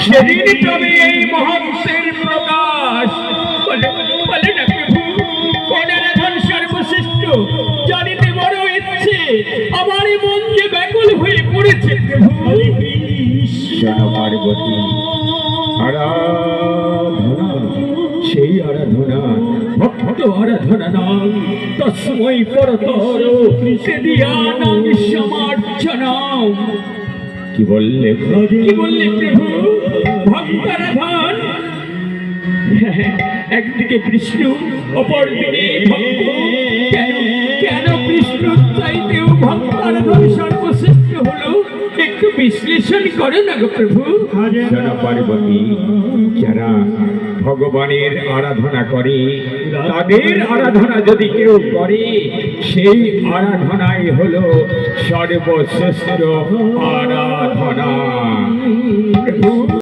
সেদিন তবে এই মহত্বের প্রকাশ। বলে না প্রভু, কোন আরাধন সর্বশ্রেষ্ঠ জানিতে বড় ইচ্ছে, আমার মন যে ব্যাকুল হয়ে পড়েছে প্রভু। পার্বতী, আরাধনা, সেই আরাধনা ভক্ত আরাধনা নাম, তস্মৈ পরতর সেদিয়ানাং সমার্চনাম। কি বললে প্রভু? ভক্তারাধন, একদিকে বিষ্ণু, অপরদিকে ভক্ত। কেন বিষ্ণু চাইতেও ভক্তারাধন সর্বশ্রেষ্ঠ হলো, একটু বিশ্লেষণ করো না গো প্রভু। পার্বতী, যারা ভগবানের আরাধনা করে, তাদের আরাধনা যদি কেউ করে, সেই আরাধনাই হলো সর্বশ্রেষ্ঠ আরাধনা।